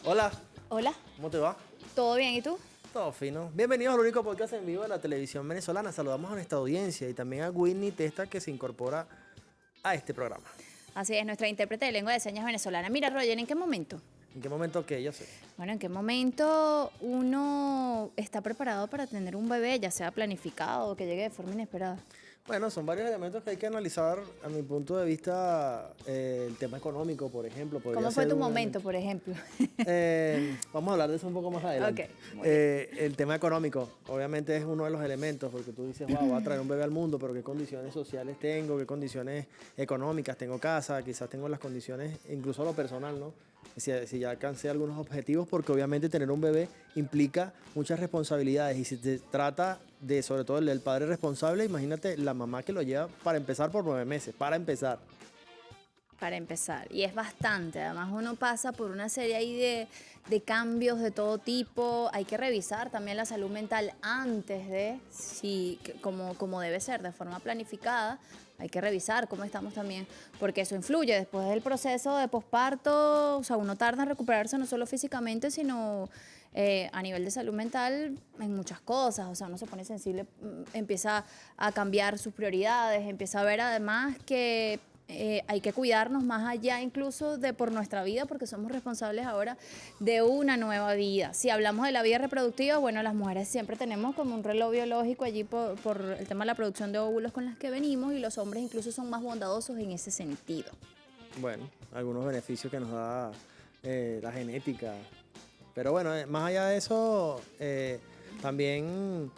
Hola, Hola, ¿cómo te va? ¿todo bien? ¿Y tú? Todo fino. Bienvenidos al único podcast en vivo de la televisión venezolana. Saludamos a nuestra audiencia y también a Whitney Testa que se incorpora a este programa. Así es, nuestra intérprete de lengua de señas venezolana. Mira, Roger, ¿en qué momento? ¿En qué momento que yo sé? Bueno, ¿en qué momento uno está preparado para tener un bebé, ya sea planificado o que llegue de forma inesperada? Bueno, son varios elementos que hay que analizar. A mi punto de vista, el tema económico, por ejemplo, podría ¿Cómo fue ser tu un momento, elemento. por ejemplo? Vamos a hablar de eso un poco más adelante. Ok, muy bien. El tema económico, obviamente, es uno de los elementos, porque tú dices, wow, voy a traer un bebé al mundo, pero ¿qué condiciones sociales tengo? ¿Qué condiciones económicas? ¿Tengo casa? Quizás tengo las condiciones, incluso lo personal, ¿no? Si ya alcancé algunos objetivos, porque obviamente tener un bebé implica muchas responsabilidades. Y si se trata de, sobre todo, el del padre responsable, imagínate la mamá que lo lleva para empezar por 9 meses, para empezar. Para empezar, y es bastante, además uno pasa por una serie ahí de cambios de todo tipo, hay que revisar también la salud mental antes de, si, como debe ser, de forma planificada, hay que revisar cómo estamos también, porque eso influye después del proceso de posparto, o sea, uno tarda en recuperarse no solo físicamente, sino a nivel de salud mental en muchas cosas, o sea, uno se pone sensible, empieza a cambiar sus prioridades, empieza a ver además que hay que cuidarnos más allá incluso de por nuestra vida porque somos responsables ahora de una nueva vida. Si hablamos de la vida reproductiva, bueno, las mujeres siempre tenemos como un reloj biológico allí por el tema de la producción de óvulos con las que venimos y los hombres incluso son más bondadosos en ese sentido. Bueno, algunos beneficios que nos da la genética. Pero bueno, más allá de eso, también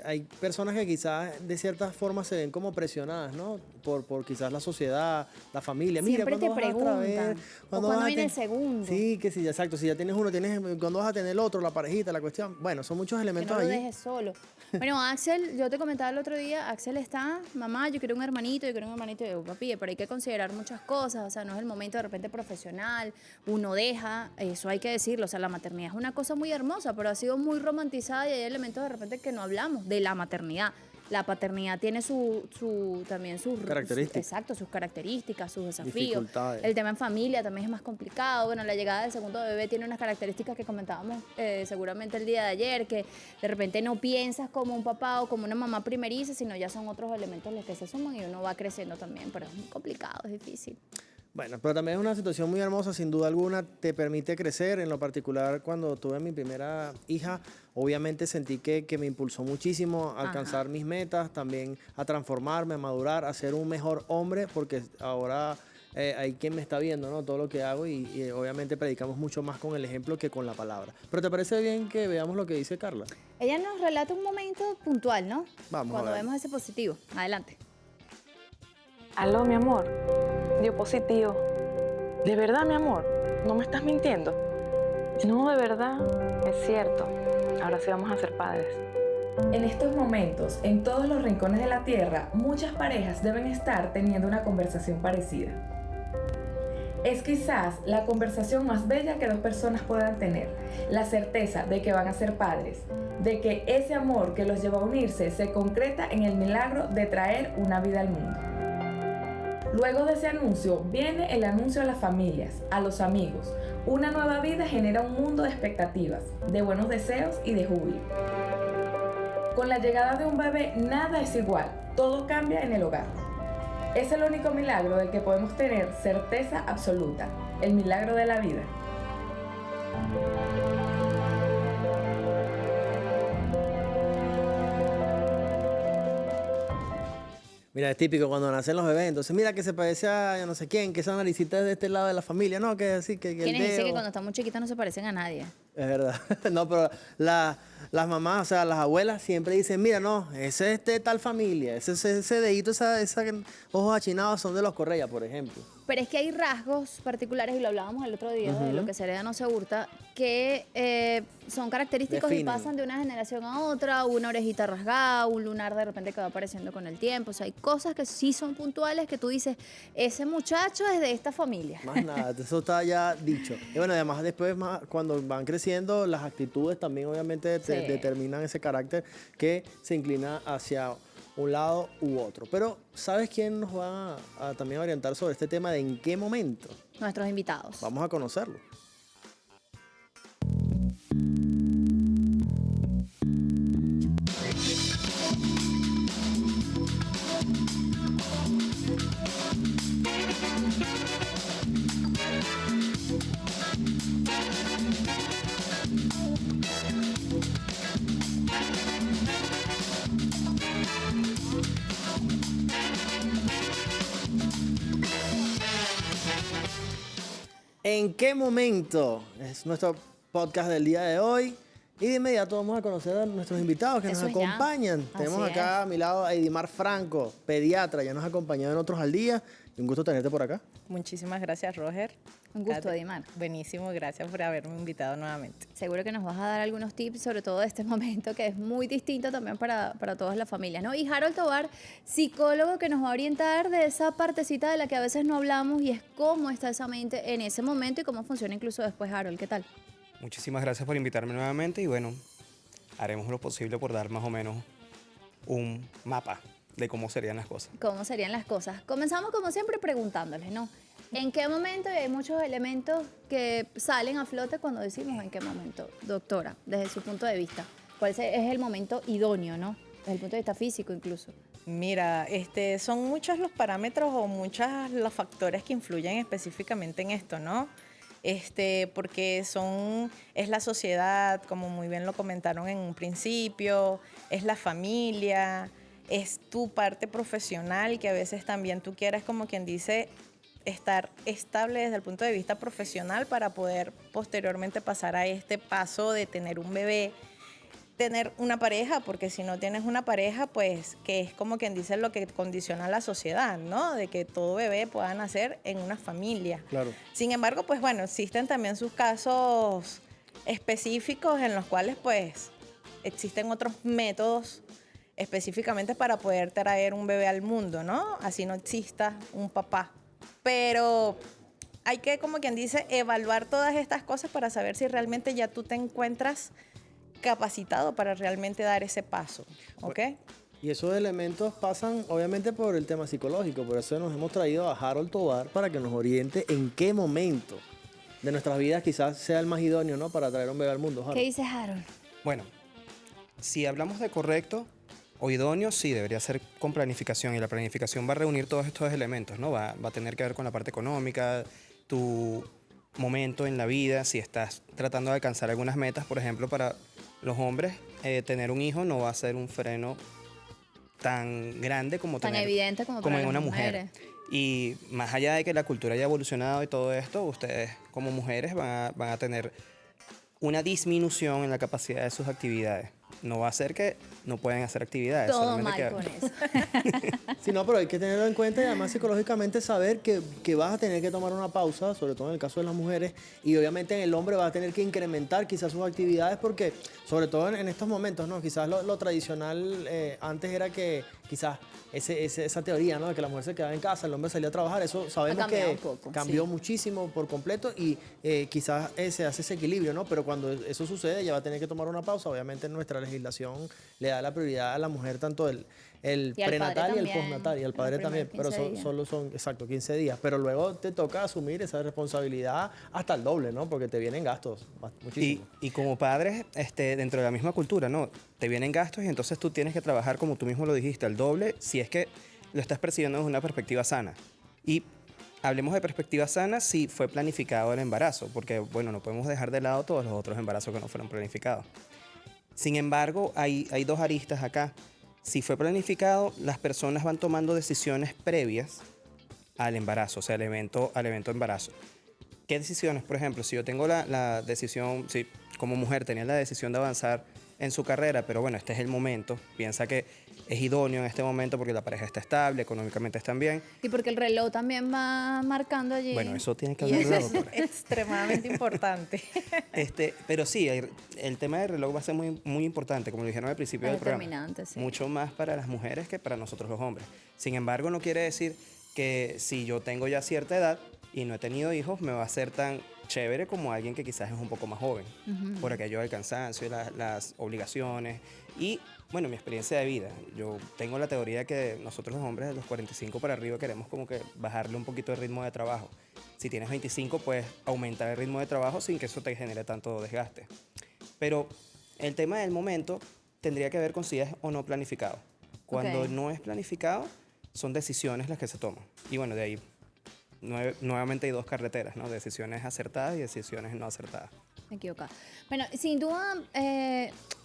hay personas que quizás de cierta forma se ven como presionadas, ¿no? Por quizás la sociedad, la familia. Mira, Siempre ¿cuándo te vas a traer? preguntan, o ¿Cuándo cuando vas a viene el tener? segundo, Sí, que sí, exacto. Si ya tienes uno, ¿cuándo vas a tener el otro? La parejita, la cuestión. Bueno, son muchos que no elementos lo allí. dejes solo. Bueno, Axel, yo te comentaba el otro día, Axel está, mamá, yo quiero un hermanito, yo quiero un hermanito, y yo, papi, pero hay que considerar muchas cosas, o sea, no es el momento de repente profesional, uno deja, eso hay que decirlo, o sea, la maternidad es una cosa muy hermosa, pero ha sido muy romantizada y hay elementos de repente que no hablamos de la maternidad. La paternidad tiene también Características, exacto, sus características, sus desafíos. dificultades. El tema en familia también es más complicado. Bueno, la llegada del segundo bebé tiene unas características que comentábamos seguramente el día de ayer, que de repente no piensas como un papá o como una mamá primeriza, sino ya son otros elementos los que se suman y uno va creciendo también, pero es muy complicado, es difícil. Bueno, pero también es una situación muy hermosa, sin duda alguna, te permite crecer. En lo particular, cuando tuve mi primera hija, obviamente sentí que me impulsó muchísimo a alcanzar Ajá. mis metas, también a transformarme, a madurar, a ser un mejor hombre, porque ahora hay quien me está viendo, ¿no? Todo lo que hago y obviamente predicamos mucho más con el ejemplo que con la palabra. Pero ¿te parece bien que veamos lo que dice Carla? Ella nos relata un momento puntual, ¿no? Vamos a Cuando verlo. vemos ese positivo. Adelante. Aló, mi amor. Dio positivo. ¿De verdad, mi amor? ¿No me estás mintiendo? No, de verdad. Es cierto. Ahora sí vamos a ser padres. En estos momentos, en todos los rincones de la Tierra, muchas parejas deben estar teniendo una conversación parecida. Es quizás la conversación más bella que dos personas puedan tener, la certeza de que van a ser padres, de que ese amor que los lleva a unirse se concreta en el milagro de traer una vida al mundo. Luego de ese anuncio viene el anuncio a las familias, a los amigos. Una nueva vida genera un mundo de expectativas, de buenos deseos y de júbilo. Con la llegada de un bebé nada es igual, todo cambia en el hogar. Es el único milagro del que podemos tener certeza absoluta, el milagro de la vida. Mira, es típico cuando nacen los bebés, entonces mira que se parece a yo no sé quién, que esa naricita es de este lado de la familia, no, que es así, que el ¿Quiénes dicen que dedo. cuando están muy chiquitas no se parecen a nadie? Es verdad. No, pero las mamás, o sea, las abuelas siempre dicen, mira, no, ese es de tal familia, ese dedito, esa ojos achinados son de los Correa, por ejemplo. Pero es que hay rasgos particulares, y lo hablábamos el otro día, de lo que se hereda no se hurta, que son característicos y Definen. pasan de una generación a otra, una orejita rasgada, un lunar de repente que va apareciendo con el tiempo. O sea, hay cosas que sí son puntuales que tú dices, ese muchacho es de esta familia. Más nada, eso está ya dicho. Y bueno, además después, cuando van creciendo, las actitudes también obviamente Sí. determinan ese carácter que se inclina hacia un lado u otro. Pero, ¿sabes quién nos va a también orientar sobre este tema de en qué momento? Nuestros invitados. Vamos a conocerlo. ¿En qué momento? Es nuestro podcast del día de hoy. Y de inmediato vamos a conocer a nuestros invitados que Eso nos es ya. acompañan. Así Tenemos acá a mi lado a Edimar Franco, pediatra, ya nos ha acompañado en Otros al Día. Y un gusto tenerte por acá. Muchísimas gracias, Roger. Un gusto, Edimar. Buenísimo, gracias por haberme invitado nuevamente. Seguro que nos vas a dar algunos tips, sobre todo de este momento que es muy distinto también para todas las familias, ¿no? Y Harold Tovar, psicólogo que nos va a orientar de esa partecita de la que a veces no hablamos y es cómo está esa mente en ese momento y cómo funciona incluso después. Harold, ¿qué tal? Muchísimas gracias por invitarme nuevamente y bueno, haremos lo posible por dar más o menos un mapa de cómo serían las cosas. ¿Cómo serían las cosas? Comenzamos como siempre preguntándoles, ¿no? ¿En qué momento? Y hay muchos elementos que salen a flote cuando decimos en qué momento. Doctora, desde su punto de vista, ¿cuál es el momento idóneo, ¿no? Desde el punto de vista físico incluso. Mira, son muchos los parámetros o muchos los factores que influyen específicamente en esto, ¿no? Porque es la sociedad, como muy bien lo comentaron en un principio, es la familia, es tu parte profesional, que a veces también tú quieres, como quien dice, estar estable desde el punto de vista profesional para poder posteriormente pasar a este paso de tener un bebé, tener una pareja, porque si no tienes una pareja, pues que es como quien dice lo que condiciona a la sociedad, ¿no? De que todo bebé pueda nacer en una familia. Claro. Sin embargo, pues bueno, existen también sus casos específicos en los cuales pues existen otros métodos específicamente para poder traer un bebé al mundo, ¿no? Así no exista un papá. Pero hay que, como quien dice, evaluar todas estas cosas para saber si realmente ya tú te encuentras capacitado para realmente dar ese paso, ¿ok? Y esos elementos pasan obviamente por el tema psicológico, por eso nos hemos traído a Harold Tovar para que nos oriente en qué momento de nuestras vidas quizás sea el más idóneo, ¿no? Para traer un bebé al mundo. Harold. ¿Qué dice Harold? Bueno, si hablamos de correcto o idóneo, sí, debería ser con planificación y la planificación va a reunir todos estos elementos, ¿no? Va a tener que ver con la parte económica, tu momento en la vida, si estás tratando de alcanzar algunas metas, por ejemplo, para los hombres, tener un hijo no va a ser un freno tan grande como Tan tener, evidente como para en las una mujeres. mujer. Y más allá de que la cultura haya evolucionado y todo esto, ustedes como mujeres van a tener una disminución en la capacidad de sus actividades. No va a ser que no pueden hacer actividades. Todo solamente mal que- con eso. Sí, no, pero hay que tenerlo en cuenta y además psicológicamente saber que vas a tener que tomar una pausa, sobre todo en el caso de las mujeres, y obviamente en el hombre va a tener que incrementar quizás sus actividades porque, sobre todo en estos momentos, ¿no? Quizás lo tradicional antes era que quizás esa teoría, ¿no? De que la mujer se quedaba en casa, el hombre salía a trabajar, eso sabemos cambiado que un poco, cambió sí. muchísimo por completo y quizás se hace ese equilibrio, ¿no? Pero cuando eso sucede, ella va a tener que tomar una pausa. Obviamente nuestra legislación le da la prioridad a la mujer, tanto el Y al prenatal padre y el también, postnatal, y al en los padre primeros también, pero 15 días. solo son, exacto, 15 días. Pero luego te toca asumir esa responsabilidad hasta el doble, ¿no? Porque te vienen gastos Y, muchísimo. y como padres, dentro de la misma cultura, ¿no? Te vienen gastos y entonces tú tienes que trabajar, como tú mismo lo dijiste, al doble, si es que lo estás percibiendo desde una perspectiva sana. Y hablemos de perspectiva sana si fue planificado el embarazo, porque, bueno, no podemos dejar de lado todos los otros embarazos que no fueron planificados. Sin embargo, hay dos aristas acá. Si fue planificado, las personas van tomando decisiones previas al embarazo, o sea, al evento embarazo. ¿Qué decisiones? Por ejemplo, si yo tengo la decisión, si como mujer tenía la decisión de avanzar en su carrera, pero bueno, este es el momento, piensa que es idóneo en este momento porque la pareja está estable, económicamente están bien. Y porque el reloj también va marcando allí. Bueno, eso tiene que Y hablar eso la es doctora. extremadamente importante. Pero sí, el tema del reloj va a ser muy, muy importante, como lo dijeron al principio Es del programa. determinante, sí. Mucho más para las mujeres que para nosotros los hombres. Sin embargo, no quiere decir que si yo tengo ya cierta edad y no he tenido hijos, me va a ser tan chévere como alguien que quizás es un poco más joven, por aquello del cansancio, las obligaciones y, bueno, mi experiencia de vida. Yo tengo la teoría que nosotros los hombres de los 45 para arriba queremos como que bajarle un poquito el ritmo de trabajo. Si tienes 25, puedes aumentar el ritmo de trabajo sin que eso te genere tanto desgaste. Pero el tema del momento tendría que ver con si es o no planificado. Cuando Ok. no es planificado, son decisiones las que se toman. Y bueno, de ahí nuevamente hay dos carreteras, ¿no? Decisiones acertadas y decisiones no acertadas. Me equivoco. Bueno, sin duda,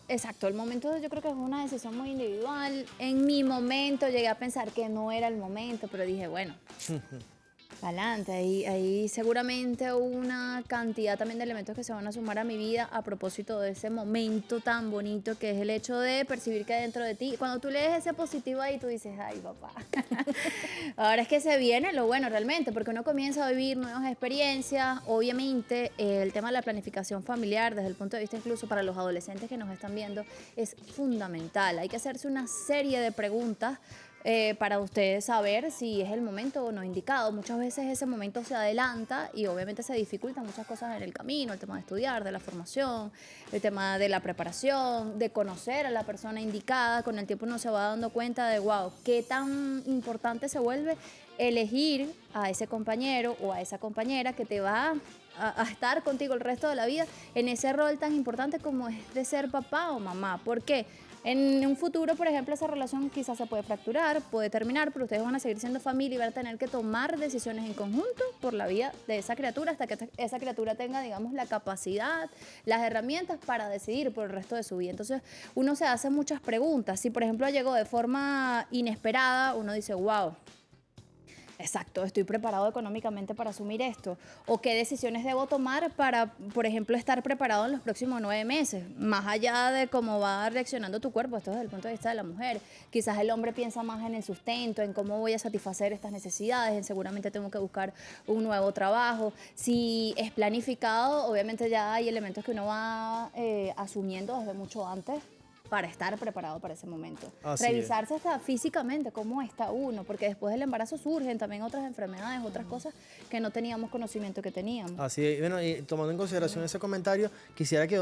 exacto, el momento yo creo que es una decisión muy individual. En mi momento llegué a pensar que no era el momento, pero dije, bueno, Adelante, ahí seguramente una cantidad también de elementos que se van a sumar a mi vida a propósito de ese momento tan bonito que es el hecho de percibir que dentro de ti, cuando tú lees ese positivo ahí, tú dices, ay papá, ahora es que se viene lo bueno realmente, porque uno comienza a vivir nuevas experiencias, obviamente el tema de la planificación familiar desde el punto de vista incluso para los adolescentes que nos están viendo es fundamental, hay que hacerse una serie de preguntas para ustedes saber si es el momento o no indicado. Muchas veces ese momento se adelanta y obviamente se dificultan muchas cosas en el camino, el tema de estudiar, de la formación, el tema de la preparación, de conocer a la persona indicada. Con el tiempo uno se va dando cuenta de, wow, qué tan importante se vuelve elegir a ese compañero o a esa compañera que te va a estar contigo el resto de la vida en ese rol tan importante como es de ser papá o mamá. ¿Por qué? En un futuro, por ejemplo, esa relación quizás se puede fracturar, puede terminar, pero ustedes van a seguir siendo familia y van a tener que tomar decisiones en conjunto por la vida de esa criatura hasta que esa criatura tenga, digamos, la capacidad, las herramientas para decidir por el resto de su vida. Entonces, uno se hace muchas preguntas. Si, por ejemplo, llegó de forma inesperada, uno dice, wow, exacto, estoy preparado económicamente para asumir esto. O qué decisiones debo tomar para, por ejemplo, estar preparado en los próximos 9 meses. Más allá de cómo va reaccionando tu cuerpo, esto desde el punto de vista de la mujer. Quizás el hombre piensa más en el sustento, en cómo voy a satisfacer estas necesidades, en seguramente tengo que buscar un nuevo trabajo. Si es planificado, obviamente ya hay elementos que uno va asumiendo desde mucho antes para estar preparado para ese momento. Así Revisarse hasta físicamente cómo está uno, porque después del embarazo surgen también otras enfermedades, otras cosas que no teníamos conocimiento que teníamos. Así es. Bueno, y tomando en consideración ese comentario, quisiera que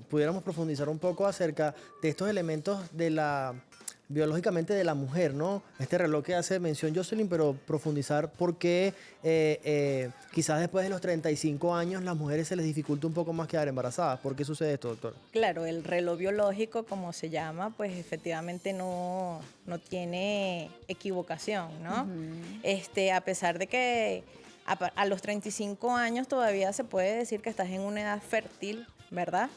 pudiéramos profundizar un poco acerca de estos elementos de la biológicamente de la mujer, ¿no? Este reloj que hace mención Jocelyn, pero profundizar por qué quizás después de los 35 años las mujeres se les dificulta un poco más quedar embarazadas. ¿Por qué sucede esto, doctor? Claro, el reloj biológico, como se llama, pues efectivamente no tiene equivocación, ¿no? A pesar de que a los 35 años todavía se puede decir que estás en una edad fértil, ¿verdad?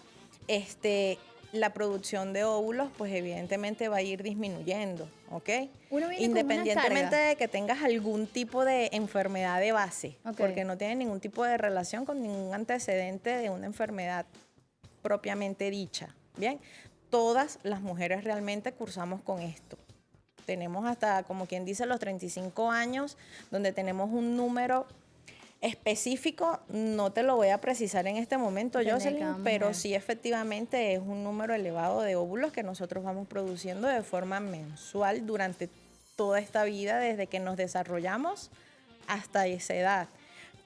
La producción de óvulos, pues evidentemente va a ir disminuyendo, ¿ok? Uno viene Independientemente con una carga. de que tengas algún tipo de enfermedad de base, Ok. porque no tiene ningún tipo de relación con ningún antecedente de una enfermedad propiamente dicha, ¿bien? Todas las mujeres realmente cursamos con esto. Tenemos hasta, como quien dice, los 35 años, donde tenemos un número específico, no te lo voy a precisar en este momento, Tiene Jocelyn, cada pero mujer. sí efectivamente es un número elevado de óvulos que nosotros vamos produciendo de forma mensual durante toda esta vida, desde que nos desarrollamos hasta esa edad.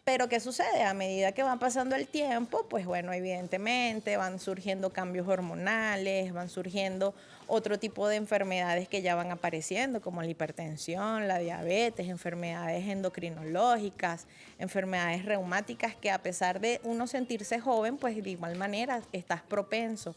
Pero ¿qué sucede? A medida que va pasando el tiempo, pues bueno, evidentemente van surgiendo cambios hormonales, van surgiendo otro tipo de enfermedades que ya van apareciendo, como la hipertensión, la diabetes, enfermedades endocrinológicas, enfermedades reumáticas, que a pesar de uno sentirse joven, pues de igual manera estás propenso.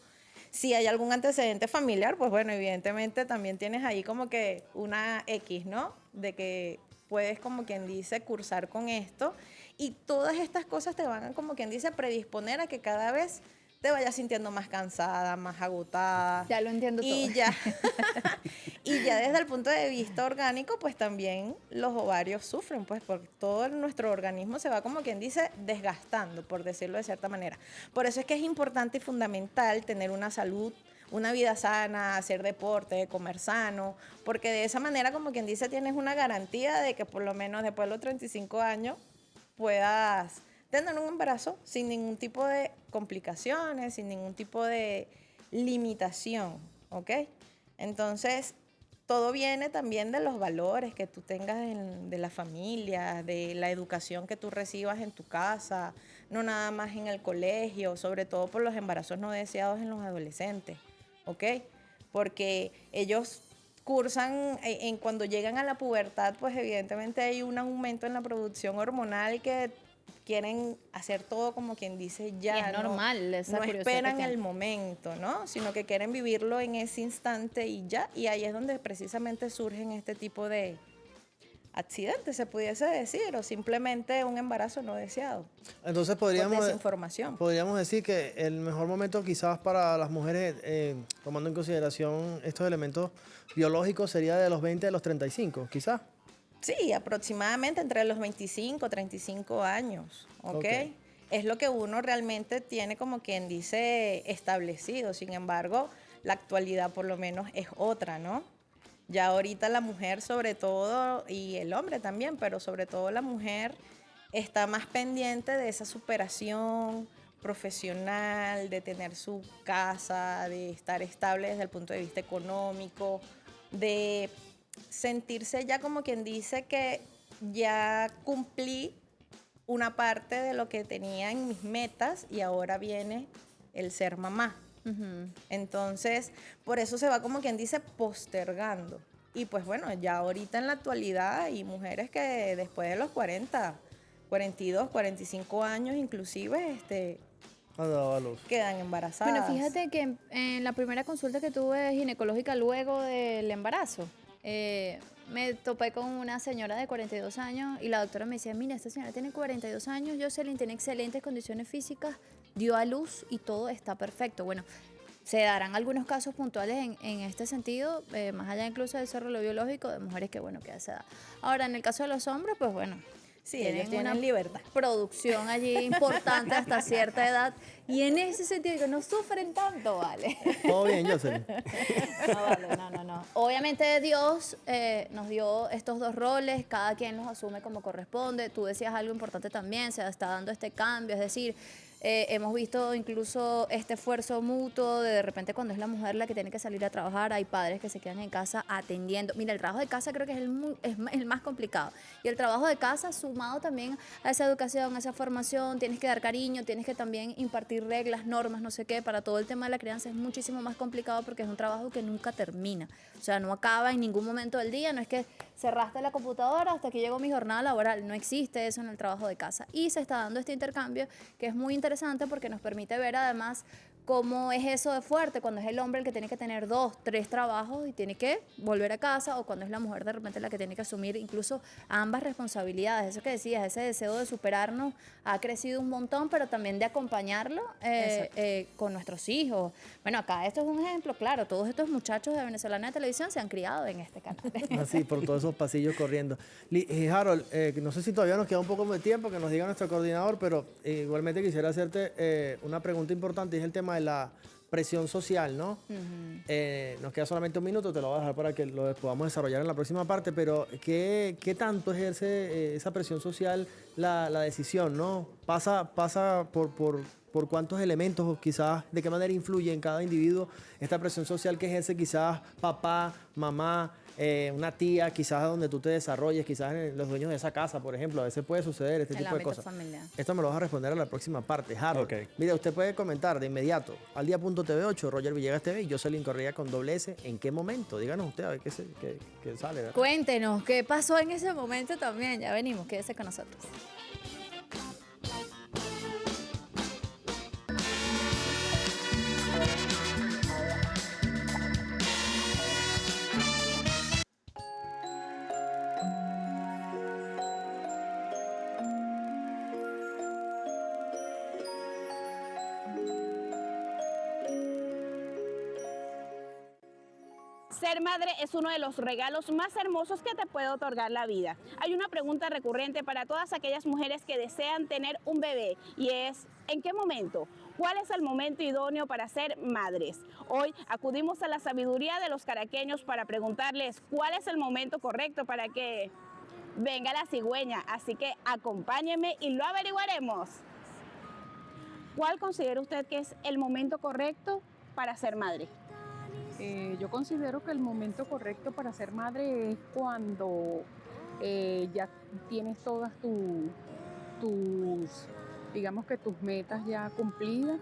Si hay algún antecedente familiar, pues bueno, evidentemente también tienes ahí como que una X, ¿no? De que puedes, como quien dice, cursar con esto. Y todas estas cosas te van a, como quien dice, predisponer a que cada vez te vayas sintiendo más cansada, más agotada. Ya lo entiendo y todo. Ya, y ya desde el punto de vista orgánico, pues también los ovarios sufren, pues porque todo nuestro organismo se va, como quien dice, desgastando, por decirlo de cierta manera. Por eso es que es importante y fundamental tener una salud, una vida sana, hacer deporte, comer sano, porque de esa manera, como quien dice, tienes una garantía de que por lo menos después de los 35 años puedas tener un embarazo sin ningún tipo de complicaciones, sin ningún tipo de limitación, ¿ok? Entonces, todo viene también de los valores que tú tengas de la familia, de la educación que tú recibas en tu casa, no nada más en el colegio, sobre todo por los embarazos no deseados en los adolescentes, ¿ok? Porque ellos cursan, cuando llegan a la pubertad, pues evidentemente hay un aumento en la producción hormonal que quieren hacer todo, como quien dice, ya. Y es normal esa no curiosidad esperan que tienen. el momento, ¿no? Sino que quieren vivirlo en ese instante y ya. Y ahí es donde precisamente surgen este tipo de accidentes, se pudiese decir, o simplemente un embarazo no deseado. Entonces Por podríamos desinformación. decir que el mejor momento quizás para las mujeres, tomando en consideración estos elementos biológicos, sería de los 20 a los 35, quizás. Sí, aproximadamente entre los 25 y 35 años, ¿ok? Ok. Es lo que uno realmente tiene, como quien dice, establecido. Sin embargo, la actualidad por lo menos es otra, ¿no? Ya ahorita la mujer sobre todo, y el hombre también, pero sobre todo la mujer está más pendiente de esa superación profesional, de tener su casa, de estar estable desde el punto de vista económico, de sentirse ya como quien dice que ya cumplí una parte de lo que tenía en mis metas y ahora viene el ser mamá. Ujú. Entonces, por eso se va como quien dice postergando. Y pues bueno, ya ahorita en la actualidad hay mujeres que después de los 40, 42, 45 años inclusive, Ha dado a luz. quedan embarazadas. Bueno, fíjate que en la primera consulta que tuve ginecológica luego del embarazo, me topé con una señora de 42 años y la doctora me decía, mira, esta señora tiene 42 años, Jocelyn tiene excelentes condiciones físicas, dio a luz y todo está perfecto. Bueno, se darán algunos casos puntuales en este sentido, más allá incluso del desarrollo biológico de mujeres que, bueno, que a esa edad. Ahora, en el caso de los hombres, pues bueno, Sí, ellos tienen una libertad. producción allí importante hasta cierta edad y en ese sentido digo, no sufren tanto, ¿vale? Todo bien, Jocelyn. No, vale, no. Obviamente Dios nos dio estos dos roles, cada quien los asume como corresponde. Tú decías algo importante también, se está dando este cambio, es decir, hemos visto incluso este esfuerzo mutuo de repente cuando es la mujer la que tiene que salir a trabajar, hay padres que se quedan en casa atendiendo. Mira, el trabajo de casa creo que es el más complicado. Y el trabajo de casa sumado también a esa educación, a esa formación, tienes que dar cariño, tienes que también impartir reglas, normas, no sé qué, para todo el tema de la crianza es muchísimo más complicado porque es un trabajo que nunca termina. O sea, no acaba en ningún momento del día, no es que cerraste la computadora hasta que llegó mi jornada laboral, no existe eso en el trabajo de casa. Y se está dando este intercambio que es muy interesante porque nos permite ver además cómo es eso de fuerte cuando es el hombre el que tiene que tener 2, 3 trabajos y tiene que volver a casa, o cuando es la mujer de repente la que tiene que asumir incluso ambas responsabilidades. Eso que decías, ese deseo de superarnos ha crecido un montón, pero también de acompañarlo con nuestros hijos. Bueno, acá esto es un ejemplo, claro, todos estos muchachos de Venezolana de Televisión se han criado en este canal. Así, por todos esos pasillos corriendo. Harold, no sé si todavía nos queda un poco de tiempo que nos diga nuestro coordinador, pero igualmente quisiera hacerte una pregunta importante, y es el tema de la presión social, ¿no? Nos queda solamente un minuto, te lo voy a dejar para que lo podamos desarrollar en la próxima parte, pero ¿qué tanto ejerce esa presión social la decisión, ¿no? Pasa por cuántos elementos, o quizás de qué manera influye en cada individuo esta presión social que ejerce quizás papá, mamá, una tía, quizás donde tú te desarrolles, quizás en los dueños de esa casa, por ejemplo. A veces puede suceder este El tipo de ámbito cosas. familiar. Esto me lo vas a responder en la próxima parte, Harold. Ok. Mira, usted puede comentar de inmediato al día.tv8, Roger Villegas TV y Jocelyn Correa con doble S. ¿En qué momento? Díganos usted a ver qué sale, ¿verdad? Cuéntenos, ¿qué pasó en ese momento también? Ya venimos, quédese con nosotros. Ser madre es uno de los regalos más hermosos que te puede otorgar la vida. Hay una pregunta recurrente para todas aquellas mujeres que desean tener un bebé y es, ¿en qué momento? ¿Cuál es el momento idóneo para ser madres? Hoy acudimos a la sabiduría de los caraqueños para preguntarles cuál es el momento correcto para que venga la cigüeña. Así que acompáñenme y lo averiguaremos. ¿Cuál considera usted que es el momento correcto para ser madre? Yo considero que el momento correcto para ser madre es cuando ya tienes todas digamos que tus metas ya cumplidas,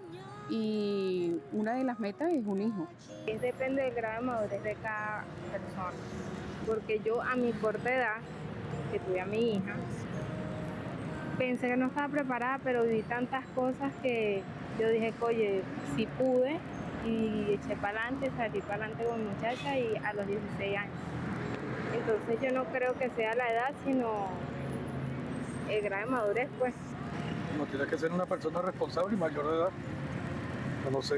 y una de las metas es un hijo. Depende del grado de madurez de cada persona, porque yo a mi corta edad, que tuve a mi hija, pensé que no estaba preparada, pero viví tantas cosas que yo dije, oye, sí pude, y eché para adelante, salí para adelante con mi muchacha y a los 16 años. Entonces yo no creo que sea la edad, sino el grado de madurez, pues. No, tiene que ser una persona responsable y mayor de edad. No sé.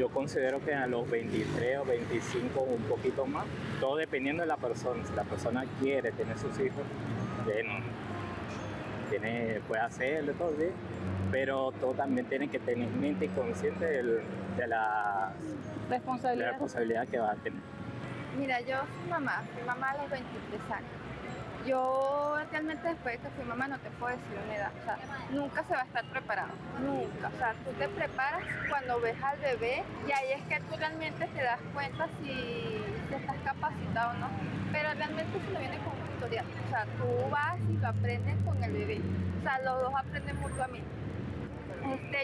yo considero que a los 23 o 25, un poquito más, todo dependiendo de la persona. Si la persona quiere tener sus hijos, bueno, puede hacerlo todo bien, pero todo también tiene que tener en mente y consciente de la responsabilidad que va a tener. Mira, yo fui mamá a los 23 años. Yo realmente después de que fui mamá no te puedo decir una edad, o sea, nunca se va a estar preparado, nunca. O sea, tú te preparas cuando ves al bebé y ahí es que tú realmente te das cuenta si estás capacitado o no. Pero realmente eso no viene con un tutorial, o sea, tú vas y lo aprendes con el bebé, o sea, los dos aprenden mutuamente.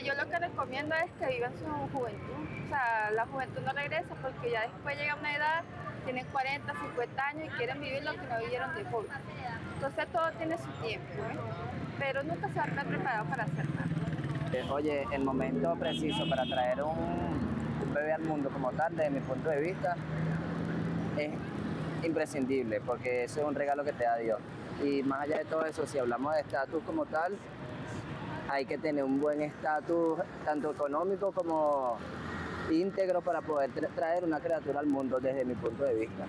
Yo lo que recomiendo es que vivan su juventud, o sea, la juventud no regresa porque ya después llega una edad, tienen 40, 50 años y quieren vivir lo que no vivieron de joven. Entonces todo tiene su tiempo, ¿eh? Pero nunca se va a estar preparado para hacer nada. Oye, el momento preciso para traer un bebé al mundo como tal, desde mi punto de vista, es imprescindible porque eso es un regalo que te da Dios. Y más allá de todo eso, si hablamos de estatus como tal, hay que tener un buen estatus, tanto económico como íntegro, para poder traer una criatura al mundo desde mi punto de vista.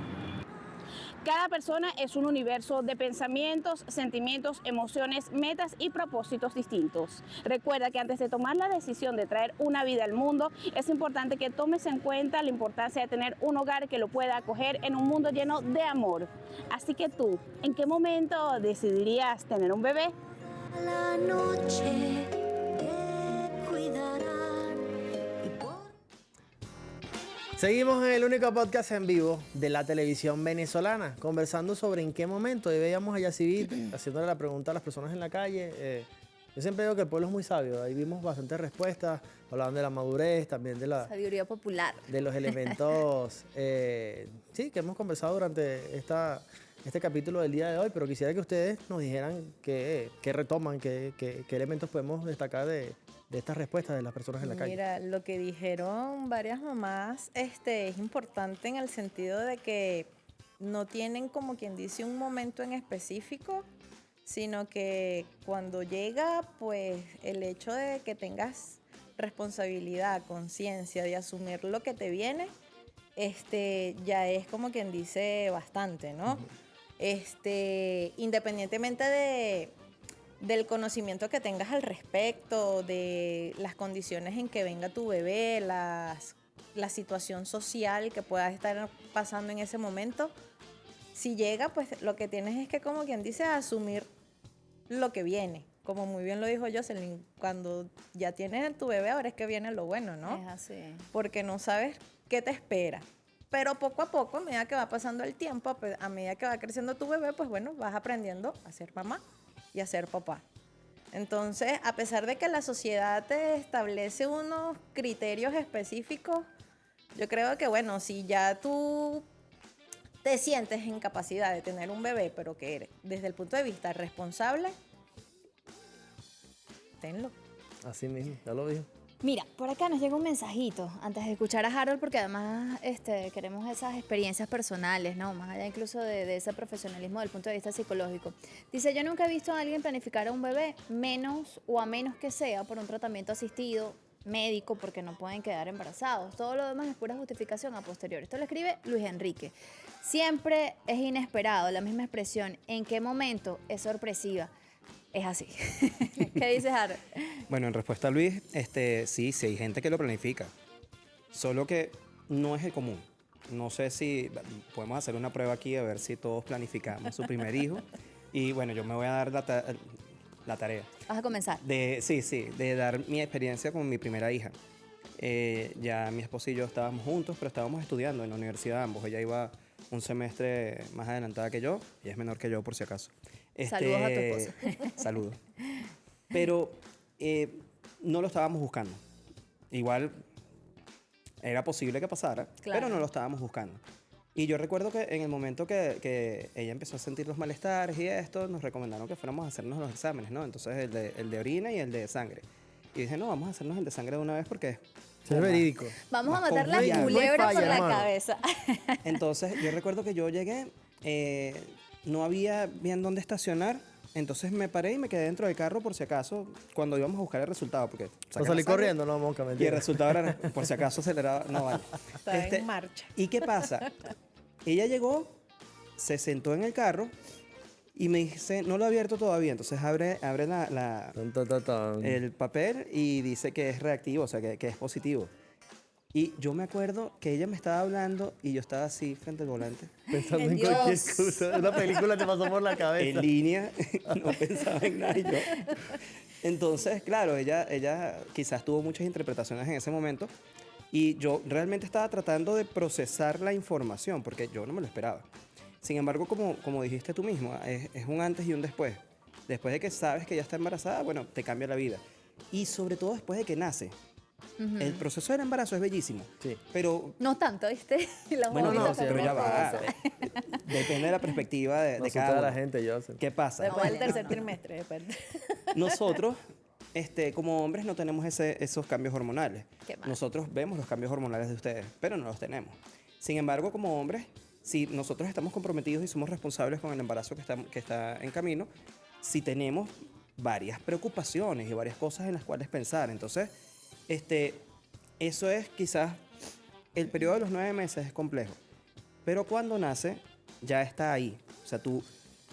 Cada persona es un universo de pensamientos, sentimientos, emociones, metas y propósitos distintos. Recuerda que antes de tomar la decisión de traer una vida al mundo, es importante que tomes en cuenta la importancia de tener un hogar que lo pueda acoger en un mundo lleno de amor. Así que tú, ¿en qué momento decidirías tener un bebé? La noche te cuidarán. Seguimos en el único podcast en vivo de la televisión venezolana, conversando sobre en qué momento. Y veíamos a Yacivit haciéndole la pregunta a las personas en la calle. Yo siempre digo que el pueblo es muy sabio. Ahí vimos bastantes respuestas, hablaban de la madurez, también de la sabiduría popular. De los elementos, sí, que hemos conversado durante este capítulo del día de hoy. Pero quisiera que ustedes nos dijeran qué retoman, qué elementos podemos destacar de estas respuestas de las personas en la calle. Mira, lo que dijeron varias mamás es importante en el sentido de que no tienen, como quien dice, un momento en específico, sino que cuando llega, pues el hecho de que tengas responsabilidad, conciencia de asumir lo que te viene, ya es como quien dice bastante, ¿no? Independientemente del conocimiento que tengas al respecto, de las condiciones en que venga tu bebé, la situación social que pueda estar pasando en ese momento, si llega, pues lo que tienes es que, como quien dice, asumir lo que viene. Como muy bien lo dijo Jocelyn, cuando ya tienes tu bebé, ahora es que viene lo bueno, ¿no? Es así. Porque no sabes qué te espera. Pero poco a poco, a medida que va pasando el tiempo, a medida que va creciendo tu bebé, pues bueno, vas aprendiendo a ser mamá y a ser papá. Entonces, a pesar de que la sociedad te establece unos criterios específicos, yo creo que, bueno, si ya tú te sientes en capacidad de tener un bebé, pero que eres, desde el punto de vista responsable, tenlo. Así mismo, ya lo dijo. Mira, por acá nos llega un mensajito antes de escuchar a Harold, porque además queremos esas experiencias personales, ¿no? Más allá incluso de ese profesionalismo del punto de vista psicológico. Dice, yo nunca he visto a alguien planificar a un bebé, menos que sea por un tratamiento asistido, médico, porque no pueden quedar embarazados. Todo lo demás es pura justificación a posteriori. Esto lo escribe Luis Enrique. Siempre es inesperado, la misma expresión. ¿En qué momento? Es sorpresiva. Es así. ¿Qué dices, Harold? Bueno, en respuesta a Luis, sí hay gente que lo planifica. Solo que no es el común. No sé si podemos hacer una prueba aquí a ver si todos planificamos su primer hijo. Y bueno, yo me voy a dar la tarea. ¿Vas a comenzar? De dar mi experiencia con mi primera hija. Ya mi esposo y yo estábamos juntos, pero estábamos estudiando en la universidad ambos. Ella iba un semestre más adelantada que yo. Ella es menor que yo, por si acaso. Saludos a tu esposo. Saludos. Pero no lo estábamos buscando. Igual era posible que pasara, claro, pero no lo estábamos buscando. Y yo recuerdo que en el momento que ella empezó a sentir los malestares y esto, nos recomendaron que fuéramos a hacernos los exámenes, ¿no? Entonces el de orina y el de sangre. Y dije, no, vamos a hacernos el de sangre de una vez porque es verídico. Vamos a matar la culebra por la cabeza. Entonces yo recuerdo que yo llegué, no había bien dónde estacionar Entonces me paré y me quedé dentro del carro por si acaso, cuando íbamos a buscar el resultado, porque ¿No sacan salí la sangre corriendo? No, monca, y el mentira. resultado era, por si acaso, acelerado. No, vale. Está en marcha. ¿Y qué pasa? Ella llegó, se sentó en el carro y me dice, no lo he abierto todavía. Entonces abre el papel y dice que es reactivo, o sea, que es positivo. Y yo me acuerdo que ella me estaba hablando y yo estaba así frente al volante. Pensando en cualquier cosa. Una película te pasó por la cabeza. En línea, no pensaba en nada. Y yo. Entonces, claro, ella quizás tuvo muchas interpretaciones en ese momento y yo realmente estaba tratando de procesar la información porque yo no me lo esperaba. Sin embargo, como dijiste tú mismo, es un antes y un después. Después de que sabes que ya está embarazada, bueno, te cambia la vida. Y sobre todo después de que nace. El proceso del embarazo es bellísimo, sí. Pero... No tanto, ¿viste? Bueno, no, pero ya va. Depende de la perspectiva de cada uno. La gente, yo sé. ¿Qué pasa? Después del tercer trimestre, depende. Nosotros, como hombres, no tenemos esos cambios hormonales. Qué mal. Nosotros vemos los cambios hormonales de ustedes, pero no los tenemos. Sin embargo, como hombres, si nosotros estamos comprometidos y somos responsables con el embarazo que está en camino, si tenemos varias preocupaciones y varias cosas en las cuales pensar. Entonces, eso es quizás, el periodo de los 9 meses es complejo, pero cuando nace ya está ahí. O sea, tú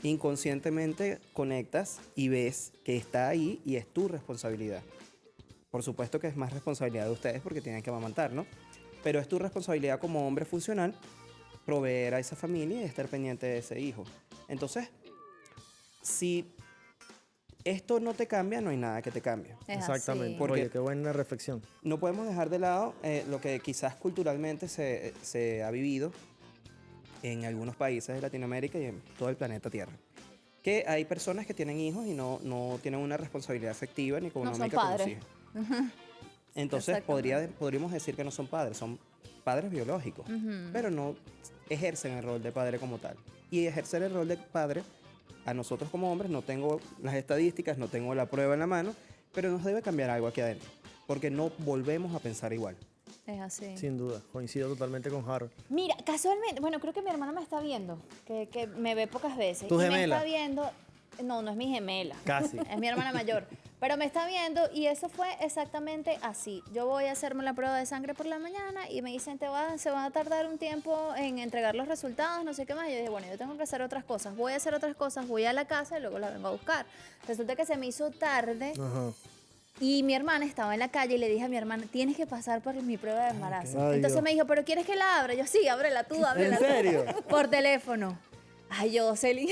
inconscientemente conectas y ves que está ahí y es tu responsabilidad. Por supuesto que es más responsabilidad de ustedes porque tienen que amamantar, ¿no? Pero es tu responsabilidad como hombre funcional proveer a esa familia y estar pendiente de ese hijo. Entonces, si esto no te cambia, no hay nada que te cambie. Exactamente. Porque Oye, qué buena reflexión. no podemos dejar de lado lo que quizás culturalmente se ha vivido en algunos países de Latinoamérica y en todo el planeta Tierra. Que hay personas que tienen hijos y no tienen una responsabilidad afectiva ni económica con los hijos. Entonces podríamos decir que no son padres, biológicos, pero no ejercen el rol de padre como tal. Y ejercer el rol de padre, a nosotros como hombres, no tengo las estadísticas, no tengo la prueba en la mano, pero nos debe cambiar algo aquí adentro, porque no volvemos a pensar igual. Es así. Sin duda, coincido totalmente con Harold. Mira, casualmente, bueno, creo que mi hermana me está viendo, que me ve pocas veces. ¿Tu y gemela? me está viendo, no es mi gemela. Casi. Es mi hermana mayor. Pero me está viendo y eso fue exactamente así. Yo voy a hacerme la prueba de sangre por la mañana y me dicen, se va a tardar un tiempo en entregar los resultados, no sé qué más. Y yo dije, bueno, yo tengo que hacer otras cosas. Voy a hacer otras cosas, voy a la casa y luego la vengo a buscar. Resulta que se me hizo tarde. Ajá. Y mi hermana estaba en la calle y le dije a mi hermana, tienes que pasar por mi prueba de embarazo. Ay, Entonces Dios. me dijo, ¿pero quieres que la abra? Yo, sí, ábrela tú, ábrela ¿En tú". serio? Por teléfono. Ay, Jocelyn.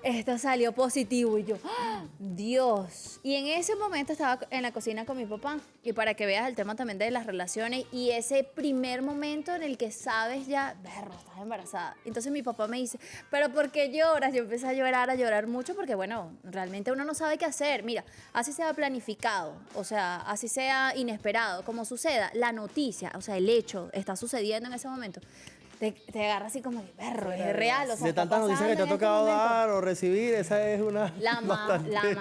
Esto salió positivo y yo, ¡ah! Dios. Y en ese momento estaba en la cocina con mi papá. Y para que veas el tema también de las relaciones y ese primer momento en el que sabes ya, berro, estás embarazada. Entonces mi papá me dice, ¿pero por qué lloras? Yo empecé a llorar mucho porque, bueno, realmente uno no sabe qué hacer. Mira, así sea planificado, o sea, así sea inesperado, como suceda, la noticia, o sea, el hecho está sucediendo en ese momento. Te agarra así como que, perro, es real. O sea, De está tantas noticias que te ha pasando en este tocado momento. dar o recibir, esa es una.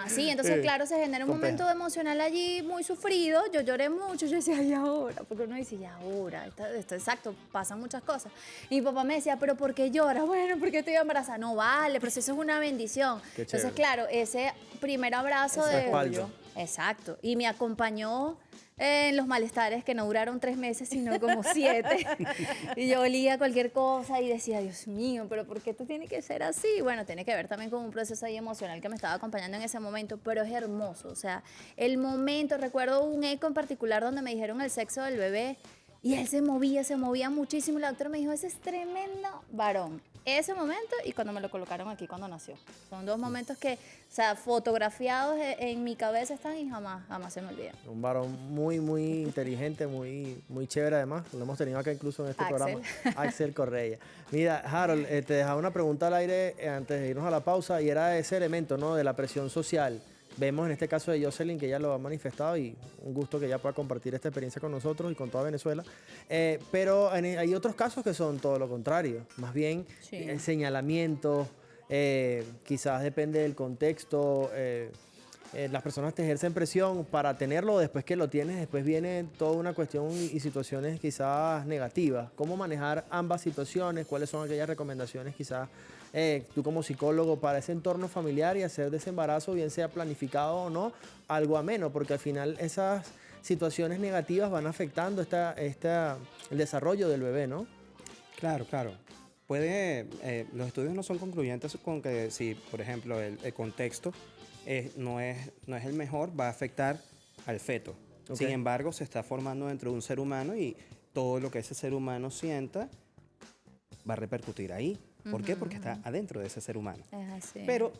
Sí, entonces claro, se genera un momento emocional allí muy sufrido. Yo lloré mucho, yo decía, ¿y ahora? Porque uno dice, ¿y ahora? Esto exacto, pasan muchas cosas. Y mi papá me decía, ¿pero por qué lloras? Bueno, porque estoy embarazada. No vale, pero eso es una bendición. Qué Entonces, chévere. claro, ese primer abrazo Ese de respaldo. Exacto. Y me acompañó en los malestares que no duraron 3 meses, sino como 7. Y yo olía cualquier cosa y decía, Dios mío, pero ¿por qué esto tiene que ser así? Bueno, tiene que ver también con un proceso ahí emocional que me estaba acompañando en ese momento, pero es hermoso. O sea, el momento, recuerdo un eco en particular donde me dijeron el sexo del bebé y él se movía muchísimo. Y la doctora me dijo, ese es tremendo varón. Ese momento y cuando me lo colocaron aquí cuando nació. Son 2 momentos que, o sea, fotografiados en mi cabeza están y jamás se me olvidan. Un varón muy, muy inteligente, muy, muy chévere además. Lo hemos tenido acá incluso en este Axel. programa. Axel Correia. Mira, Harold, te dejaba una pregunta al aire antes de irnos a la pausa y era ese elemento, ¿no? De la presión social. Vemos en este caso de Jocelyn que ella lo ha manifestado y un gusto que ella pueda compartir esta experiencia con nosotros y con toda Venezuela. Pero hay otros casos que son todo lo contrario. Más bien señalamientos, quizás depende del contexto. las personas te ejercen presión para tenerlo, después que lo tienes, después viene toda una cuestión y situaciones quizás negativas. ¿Cómo manejar ambas situaciones? ¿Cuáles son aquellas recomendaciones quizás tú como psicólogo para ese entorno familiar y hacer de ese embarazo, bien sea planificado o no, algo ameno? Porque al final esas situaciones negativas van afectando el desarrollo del bebé, ¿no? Claro, claro. Los estudios no son concluyentes con que si, por ejemplo, el contexto no es el mejor, va a afectar al feto. Ok. Sin embargo, se está formando dentro de un ser humano y todo lo que ese ser humano sienta va a repercutir ahí. ¿Por qué? Porque está adentro de ese ser humano. Es así. Pero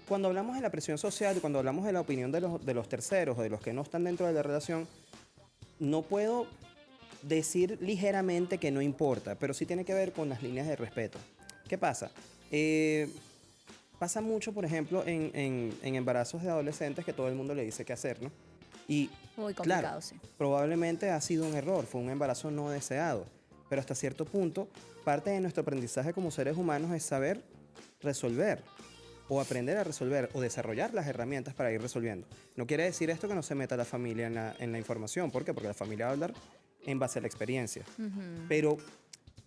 cuando hablamos de la presión social y cuando hablamos de la opinión de los terceros o de los que no están dentro de la relación, no puedo decir ligeramente que no importa, pero sí tiene que ver con las líneas de respeto. ¿Qué pasa? Pasa mucho, por ejemplo, en embarazos de adolescentes que todo el mundo le dice qué hacer, ¿no? Y Muy complicado, claro, sí. probablemente ha sido un error, fue un embarazo no deseado, pero hasta cierto punto, parte de nuestro aprendizaje como seres humanos es saber resolver o aprender a resolver o desarrollar las herramientas para ir resolviendo. No quiere decir esto que no se meta la familia en la información. ¿Por qué? Porque la familia va a hablar en base a la experiencia. Pero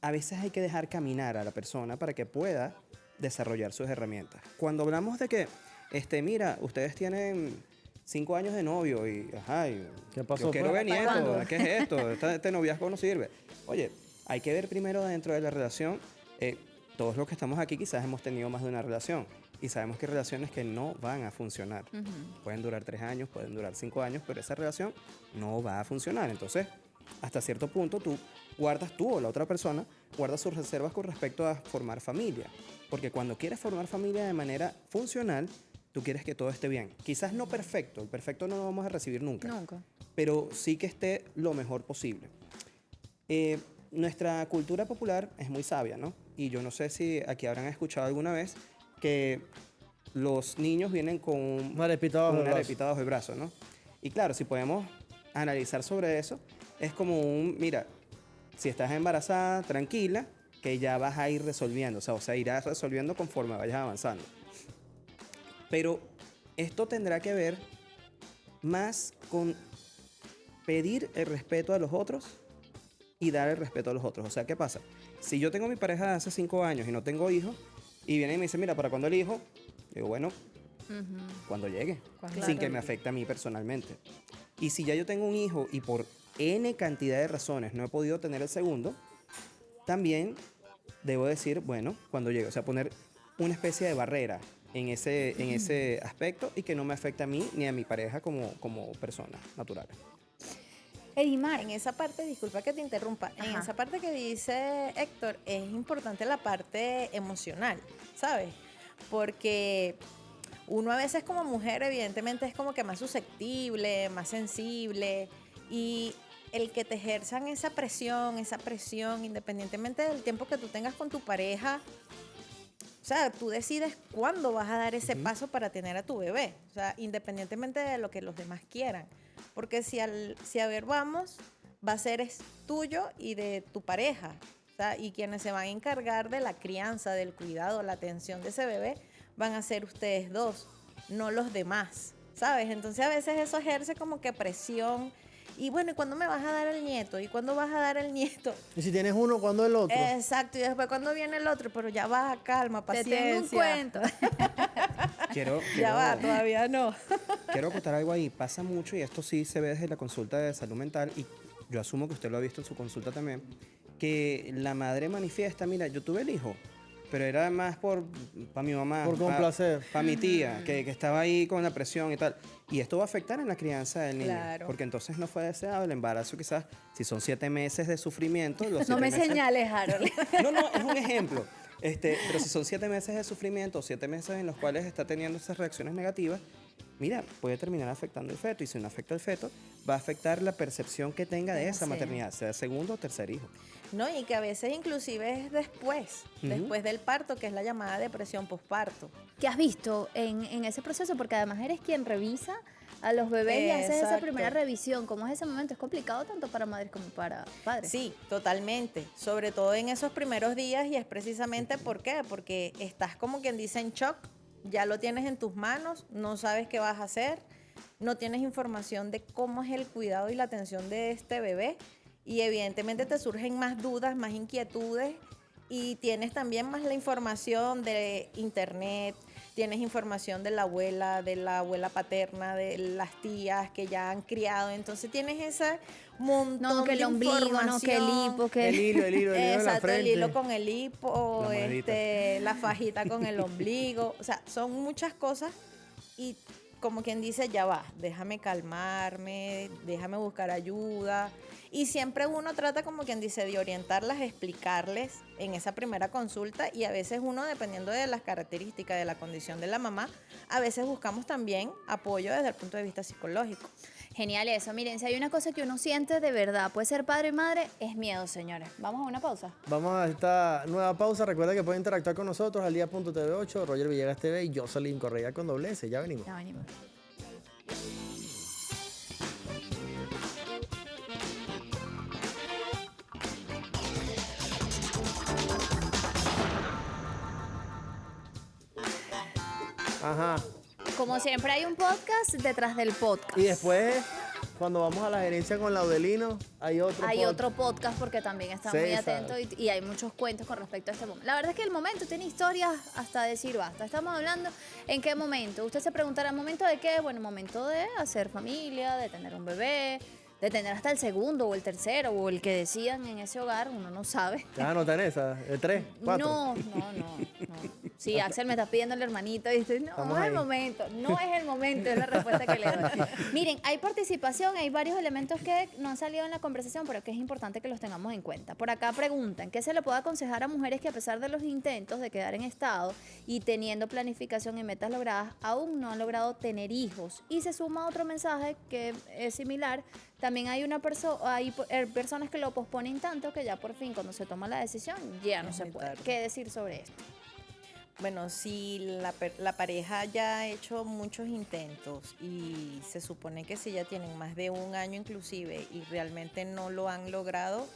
a veces hay que dejar caminar a la persona para que pueda desarrollar sus herramientas. Cuando hablamos de que, mira, ustedes tienen 5 años de novio y, ¿Qué pasó, yo quiero pues? ver nietos, ¿qué es esto? Este noviazgo no sirve. Oye, hay que ver primero dentro de la relación, todos los que estamos aquí quizás hemos tenido más de una relación y sabemos que hay relaciones que no van a funcionar. Pueden durar 3 años, pueden durar 5 años, pero esa relación no va a funcionar. Entonces, hasta cierto punto tú o la otra persona guarda sus reservas con respecto a formar familia. Porque cuando quieres formar familia de manera funcional, tú quieres que todo esté bien. Quizás no perfecto, el perfecto no lo vamos a recibir nunca. Pero sí que esté lo mejor posible. Nuestra cultura popular es muy sabia, ¿no? Y yo no sé si aquí habrán escuchado alguna vez que los niños vienen con una arepita bajo el brazo, ¿no? Y claro, si podemos analizar sobre eso, es como mira, si estás embarazada, tranquila, que ya vas a ir resolviendo, o sea, irás resolviendo conforme vayas avanzando. Pero esto tendrá que ver más con pedir el respeto a los otros y dar el respeto a los otros. O sea, ¿qué pasa? Si yo tengo mi pareja de hace 5 años y no tengo hijos, y viene y me dice, mira, ¿para cuándo el hijo? Digo, bueno, cuando llegue, sin que me afecte a mí personalmente. Y si ya yo tengo un hijo y por N cantidad de razones no he podido tener el segundo, también debo decir, bueno, cuando llegue. O sea, poner una especie de barrera en ese aspecto y que no me afecte a mí ni a mi pareja como persona natural. Edimar, en esa parte, disculpa que te interrumpa, en esa parte que dice Héctor, es importante la parte emocional, ¿sabes? Porque uno a veces como mujer evidentemente es como que más susceptible, más sensible, y el que te ejerzan esa presión, independientemente del tiempo que tú tengas con tu pareja, o sea, tú decides cuándo vas a dar ese paso para tener a tu bebé, o sea, independientemente de lo que los demás quieran. Porque si a ver vamos, va a ser tuyo y de tu pareja. O sea, y quienes se van a encargar de la crianza, del cuidado, la atención de ese bebé, van a ser ustedes dos, no los demás, ¿sabes? Entonces a veces eso ejerce como que presión. Y bueno, ¿y cuándo me vas a dar el nieto? ¿Y cuándo vas a dar el nieto? Y si tienes uno, ¿cuándo el otro? Exacto, y después ¿cuándo viene el otro? Pero ya va, calma, paciencia. Te tengo un cuento. Ya va, todavía no. Quiero contar algo ahí. Pasa mucho, y esto sí se ve desde la consulta de salud mental, y yo asumo que usted lo ha visto en su consulta también, que la madre manifiesta, mira, yo tuve el hijo, pero era más para mi mamá. Por complacer. Para mi tía, que estaba ahí con la presión y tal. Y esto va a afectar en la crianza del niño. Claro. Porque entonces no fue deseado el embarazo, quizás, si son 7 meses de sufrimiento. Los No 7 me meses... señales, Harold. No, es un ejemplo. Pero si son 7 meses de sufrimiento, 7 meses en los cuales está teniendo esas reacciones negativas, mira, puede terminar afectando el feto. Y si no afecta el feto, va a afectar la percepción que tenga de esa maternidad, sea segundo o tercer hijo. No, y que a veces inclusive es después del parto, que es la llamada depresión posparto. ¿Qué has visto en ese proceso? Porque además eres quien revisa a los bebés y haces esa Exacto. primera revisión. ¿Cómo es ese momento? Es complicado tanto para madres como para padres. Sí, totalmente. Sobre todo en esos primeros días, y es precisamente ¿por qué? Porque estás como quien dice en shock, ya lo tienes en tus manos, no sabes qué vas a hacer. no tienes información de cómo es el cuidado y la atención de este bebé y evidentemente te surgen más dudas, más inquietudes y tienes también más la información de internet, tienes información de la abuela paterna, de las tías que ya han criado, entonces tienes ese montón No, que el de ombligo, no, que el información. hipo, que... El hilo de la Exacto, el frente. hilo con el hipo, La monedita. la fajita con el ombligo, o sea, son muchas cosas y como quien dice, ya va, déjame calmarme, déjame buscar ayuda. Y siempre uno trata, como quien dice, de orientarlas, explicarles en esa primera consulta y a veces uno, dependiendo de las características, de la condición de la mamá, a veces buscamos también apoyo desde el punto de vista psicológico. Genial eso. Miren, si hay una cosa que uno siente de verdad, puede ser padre y madre, es miedo, señores. Vamos a una pausa. Vamos a esta nueva pausa. Recuerda que pueden interactuar con nosotros al día.tv8, Roger Villegas TV y Jocelyn Correa con doble S. Ya venimos. Ya venimos. Ajá. Como siempre hay un podcast detrás del podcast. Y después, cuando vamos a la gerencia con Laudelino, hay Otro podcast porque también está muy César. atento y hay muchos cuentos con respecto a este momento. La verdad es que el momento tiene historias hasta decir basta. Estamos hablando en qué momento. Usted se preguntará, ¿momento de qué? Bueno, momento de hacer familia, de tener un bebé, de tener hasta el segundo o el tercero o el que decidan en ese hogar, uno no sabe. ¿Te vas a anotar en esa? ¿El 3? 4? No. Sí, Axel me está pidiendo el hermanito y dice, no, Estamos no es ahí. el momento, no es el momento, es la respuesta que le doy. Miren, hay participación, hay varios elementos que no han salido en la conversación, pero que es importante que los tengamos en cuenta. Por acá preguntan, ¿qué se le puede aconsejar a mujeres que a pesar de los intentos de quedar en estado y teniendo planificación y metas logradas, aún no han logrado tener hijos? Y se suma otro mensaje que es similar. También hay personas que lo posponen tanto que ya por fin cuando se toma la decisión ya no Es se muy puede. tarde. ¿Qué decir sobre esto? Bueno, si la pareja ya ha hecho muchos intentos y se supone que si ya tienen más de un año inclusive y realmente no lo han logrado,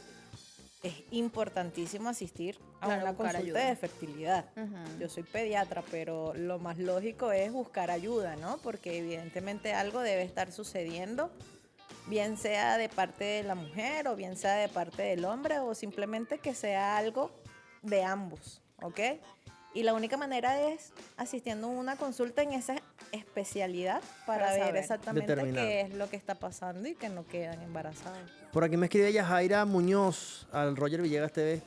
es importantísimo asistir a Claro, una buscar consulta ayuda. de fertilidad. Ujú. Yo soy pediatra, pero lo más lógico es buscar ayuda, ¿no? Porque evidentemente algo debe estar sucediendo, bien sea de parte de la mujer o bien sea de parte del hombre o simplemente que sea algo de ambos, ¿ok? Y la única manera es asistiendo a una consulta en esa especialidad para ver saber. exactamente Determinar. qué es lo que está pasando y que no quedan embarazadas. Por aquí me escribe Yajaira Muñoz al Roger Villegas TV.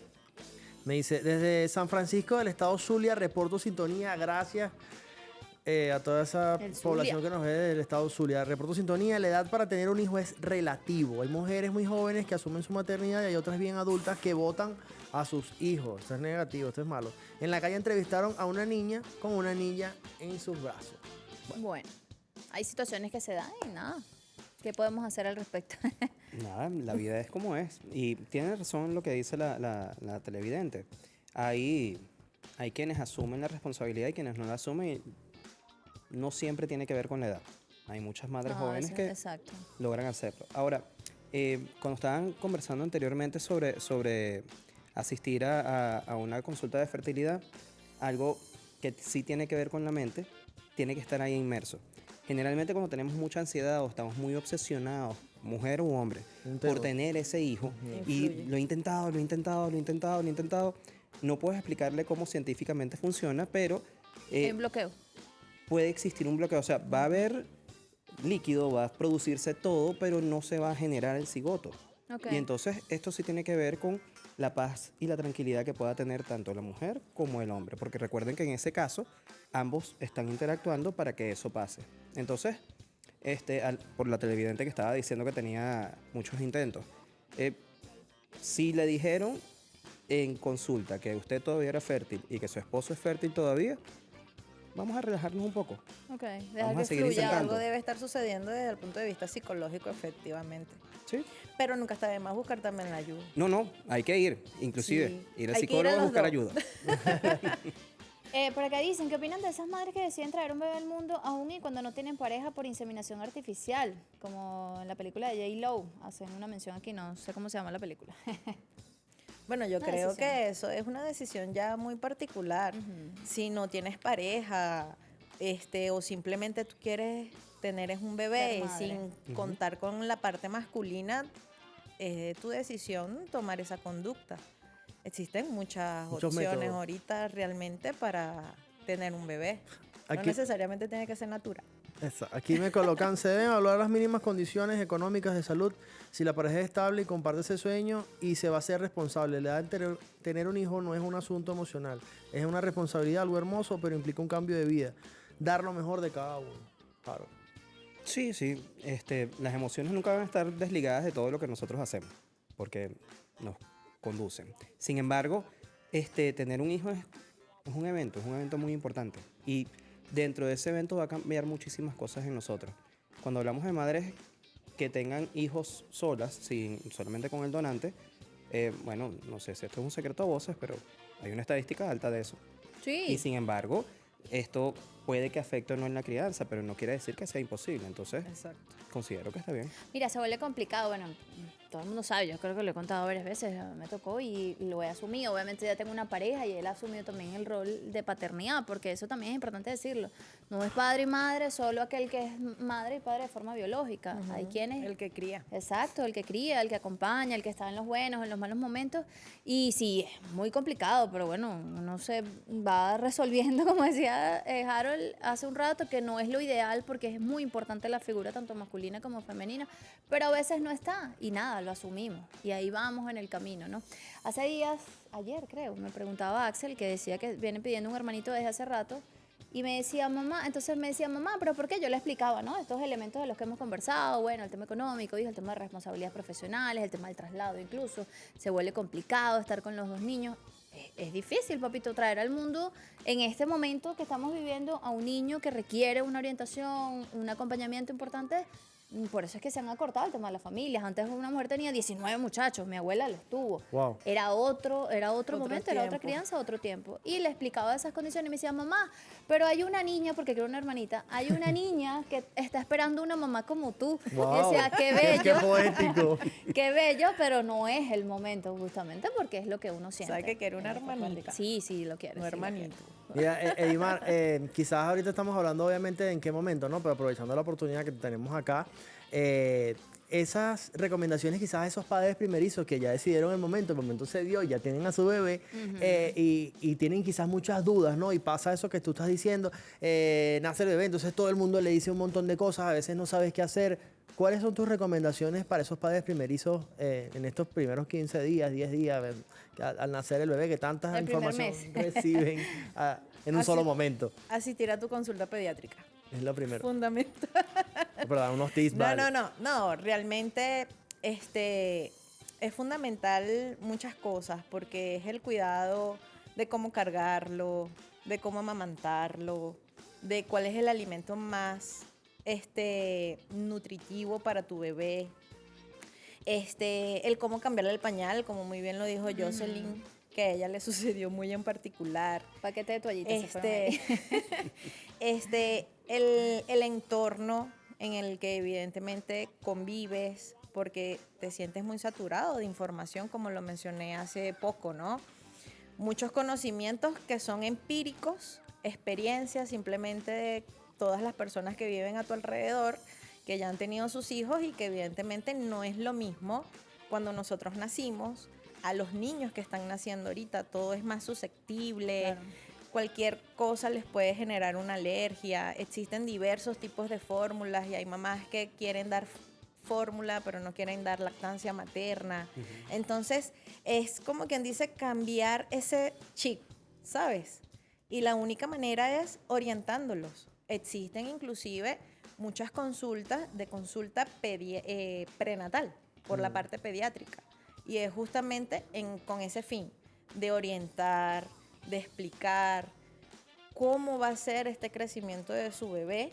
Me dice, desde San Francisco del estado Zulia, reporto sintonía, gracias a toda esa El Zulia. población que nos ve del estado Zulia. Reporto sintonía, la edad para tener un hijo es relativo. Hay mujeres muy jóvenes que asumen su maternidad y hay otras bien adultas que votan a sus hijos. Esto es negativo, esto es malo. En la calle entrevistaron a una niña con una niña en sus brazos. Bueno, hay situaciones que se dan y nada. ¿Qué podemos hacer al respecto? Nada, la vida es como es. Y tiene razón lo que dice la televidente. Hay quienes asumen la responsabilidad y quienes no la asumen. Y no siempre tiene que ver con la edad. Hay muchas madres No, jóvenes que Exacto. logran hacerlo. Ahora, cuando estaban conversando anteriormente sobre asistir a una consulta de fertilidad, algo que sí tiene que ver con la mente, tiene que estar ahí inmerso. Generalmente cuando tenemos mucha ansiedad o estamos muy obsesionados, mujer u hombre, por tener ese hijo, y lo he intentado, no puedes explicarle cómo científicamente funciona, pero En bloqueo. puede existir un bloqueo. O sea, va a haber líquido, va a producirse todo, pero no se va a generar el cigoto. Ok. Y entonces esto sí tiene que ver con la paz y la tranquilidad que pueda tener tanto la mujer como el hombre. Porque recuerden que en ese caso ambos están interactuando para que eso pase. Entonces, por la televidente que estaba diciendo que tenía muchos intentos, si le dijeron en consulta que usted todavía era fértil y que su esposo es fértil todavía, vamos a relajarnos un poco. Ok, Vamos dejar a que seguir fluya. intentando. Algo debe estar sucediendo desde el punto de vista psicológico, efectivamente. Sí. Pero nunca está de más buscar también la ayuda. No, hay que ir, inclusive, Sí, ir al hay que ir a psicólogo a los buscar dos. ayuda. Por acá dicen, ¿qué opinan de esas madres que deciden traer un bebé al mundo aún y cuando no tienen pareja por inseminación artificial? Como en la película de J-Lo, hacen una mención aquí, no sé cómo se llama la película. Bueno, yo Una creo decisión. que eso es una decisión ya muy particular. Si no tienes pareja o simplemente tú quieres tener es un bebé sin contar con la parte masculina, es tu decisión tomar esa conducta. Existen muchas Muchos opciones métodos. ahorita realmente para tener un bebé. No Aquí- necesariamente tiene que ser natural. Aquí me colocan, se deben evaluar las mínimas condiciones económicas de salud si la pareja es estable y comparte ese sueño y se va a ser responsable. La edad de tener un hijo no es un asunto emocional, es una responsabilidad, algo hermoso, pero implica un cambio de vida. Dar lo mejor de cada uno. Claro. Sí, las emociones nunca van a estar desligadas de todo lo que nosotros hacemos, porque nos conducen. Sin embargo, tener un hijo es un evento muy importante. Y dentro de ese evento va a cambiar muchísimas cosas en nosotros. Cuando hablamos de madres que tengan hijos solas, solamente con el donante, bueno, no sé si esto es un secreto a voces, pero hay una estadística alta de eso. Sí. Y sin embargo, esto puede que afecte o no en la crianza, pero no quiere decir que sea imposible. Entonces, considero que está bien. Mira, se vuelve complicado, bueno, todo el mundo sabe, yo creo que lo he contado varias veces, me tocó y lo he asumido. Obviamente ya tengo una pareja y él ha asumido también el rol de paternidad, porque eso también es importante decirlo. No es padre y madre solo aquel que es madre y padre de forma biológica. Hay quienes... El que cría. Exacto, el que cría, el que acompaña, el que está en los buenos, en los malos momentos. Y sí, es muy complicado, pero bueno, uno se va resolviendo, como decía Harold hace un rato, que no es lo ideal porque es muy importante la figura tanto masculina como femenina, pero a veces no está y nada, lo asumimos y ahí vamos en el camino, ¿no? Hace días, ayer creo, me preguntaba Axel, que decía que viene pidiendo un hermanito desde hace rato. Y me decía mamá, ¿pero por qué? Yo le explicaba, ¿no? Estos elementos de los que hemos conversado, bueno, el tema económico, el tema de responsabilidades profesionales, el tema del traslado incluso, se vuelve complicado estar con los dos niños. Es difícil, papito, traer al mundo en este momento que estamos viviendo a un niño que requiere una orientación, un acompañamiento importante. Por eso es que se han acortado el tema de las familias. Antes una mujer tenía 19 muchachos, mi abuela los tuvo. Wow. Era otro momento, era otra tiempo. crianza, otro tiempo. Y le explicaba esas condiciones y me decía, mamá, pero hay una niña, porque quiero una hermanita, hay una niña que está esperando una mamá como tú. Wow. Y decía, qué bello. Qué poético. Qué bello, pero no es el momento justamente porque es lo que uno siente. ¿Sabe que quiere una hermanita? Sí, lo quiere. No sí, hermanito. Mira, Edimar, quizás ahorita estamos hablando obviamente de en qué momento, ¿no? Pero aprovechando la oportunidad que tenemos acá, esas recomendaciones quizás a esos padres primerizos que ya decidieron el momento se dio, ya tienen a su bebé y tienen quizás muchas dudas, ¿no? Y pasa eso que tú estás diciendo, nace el bebé, entonces todo el mundo le dice un montón de cosas, a veces no sabes qué hacer. ¿Cuáles son tus recomendaciones para esos padres primerizos en estos primeros 15 días, 10 días, al nacer el bebé, que tanta El primer información mes. reciben en un solo momento? Asistir a tu consulta pediátrica. Es lo primero. Fundamental. Pero dar unos tips, vale. No, realmente es fundamental muchas cosas porque es el cuidado de cómo cargarlo, de cómo amamantarlo, de cuál es el alimento más nutritivo para tu bebé, el cómo cambiarle el pañal, como muy bien lo dijo Jocelyn, que a ella le sucedió muy en particular. Paquete de toallitas. se fueron ahí. El entorno en el que evidentemente convives, porque te sientes muy saturado de información, como lo mencioné hace poco, ¿no? Muchos conocimientos que son empíricos, experiencias simplemente de todas las personas que viven a tu alrededor, que ya han tenido sus hijos y que evidentemente no es lo mismo cuando nosotros nacimos, a los niños que están naciendo ahorita, todo es más susceptible. Claro. Cualquier cosa les puede generar una alergia. Existen diversos tipos de fórmulas y hay mamás que quieren dar fórmula pero no quieren dar lactancia materna. Entonces es como quien dice cambiar ese chip, ¿sabes? Y la única manera es orientándolos. Existen inclusive muchas consultas de consulta prenatal por la parte pediátrica y es justamente con ese fin de orientar, de explicar cómo va a ser este crecimiento de su bebé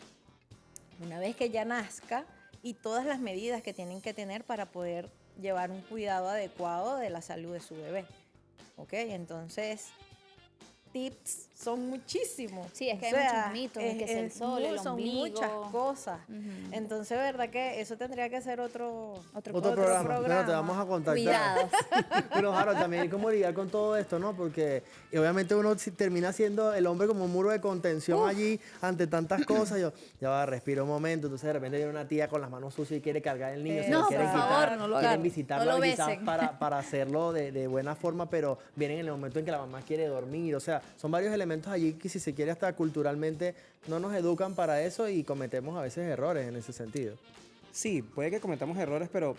una vez que ya nazca y todas las medidas que tienen que tener para poder llevar un cuidado adecuado de la salud de su bebé. ¿Ok? Entonces, tips son muchísimos. Sí, es que O hay sea, muchos mitos, es que es el sol, el son ombligo. muchas cosas. Ujú. Entonces, verdad que eso tendría que ser otro programa. Bueno, te vamos a contactar. Cuidados. Pero Harold, también cómo lidiar con todo esto, ¿no? Porque obviamente uno termina siendo el hombre como un muro de contención allí ante tantas cosas. Yo, ya va, respiro un momento. Entonces de repente viene una tía con las manos sucias y quiere cargar el niño. Se No, lo quiere por quitar. favor, no lo quieren hagan. visitarlo No lo quizás besen. para hacerlo de buena forma, pero vienen en el momento en que la mamá quiere dormir. O sea, son varios elementos allí que si se quiere hasta culturalmente no nos educan para eso y cometemos a veces errores en ese sentido. Sí, puede que cometamos errores, pero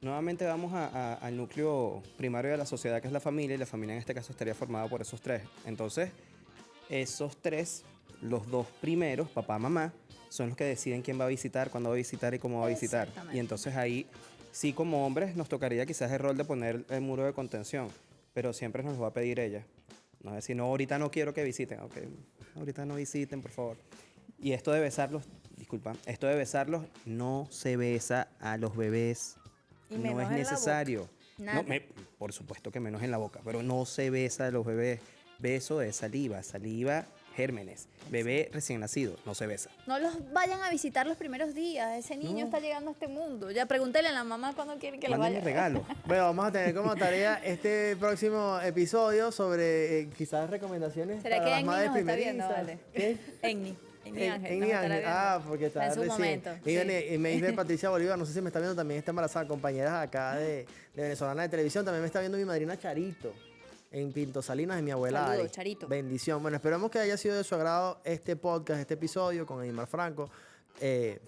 nuevamente vamos al núcleo primario de la sociedad, que es la familia, y la familia en este caso estaría formada por esos tres. Entonces, esos tres, los dos primeros, papá, mamá, son los que deciden quién va a visitar, cuándo va a visitar y cómo va a visitar. Exactamente. Y entonces ahí, sí, como hombres, nos tocaría quizás el rol de poner el muro de contención, pero siempre nos lo va a pedir ella. No es decir, no, ahorita no quiero que visiten. Ok, ahorita no visiten, por favor. Y esto de besarlos, disculpa, esto de besarlos no se besa a los bebés. Y No menos es en la necesario. Nada. No, por supuesto que menos en la boca, pero no se besa a los bebés. Beso es saliva, gérmenes. Bebé recién nacido, no se besa. No los vayan a visitar los primeros días. Ese niño está llegando a este mundo. Ya pregúntele a la mamá cuándo quieren que lo Mándenle vaya. regalo. Bueno, vamos a tener como tarea este próximo episodio sobre quizás recomendaciones ¿Será para que las Enni madres nos está viendo? primerizas. Vale. ¿Qué? Enni Ángel. En nos estará Ángel. viendo. Ah, porque está en su recién. momento. Y me dice Patricia Bolívar, no sé si me está viendo, también está embarazada, compañeras acá de Venezolana de Televisión. También me está viendo mi madrina Charito en Pinto Salinas de mi abuela Saludos, Ari. Charito. Bendición. Bueno, esperamos que haya sido de su agrado este podcast, este episodio con Edimar Franco,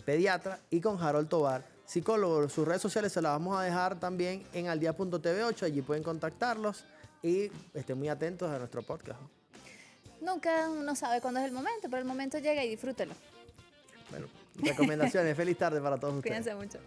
pediatra, y con Harold Tobar, psicólogo. Sus redes sociales se las vamos a dejar también en aldia.tv8. Allí pueden contactarlos y estén muy atentos a nuestro podcast. Nunca uno sabe cuándo es el momento, pero el momento llega y disfrútelo. Bueno, recomendaciones. Feliz tarde para todos ustedes. Cuídense mucho.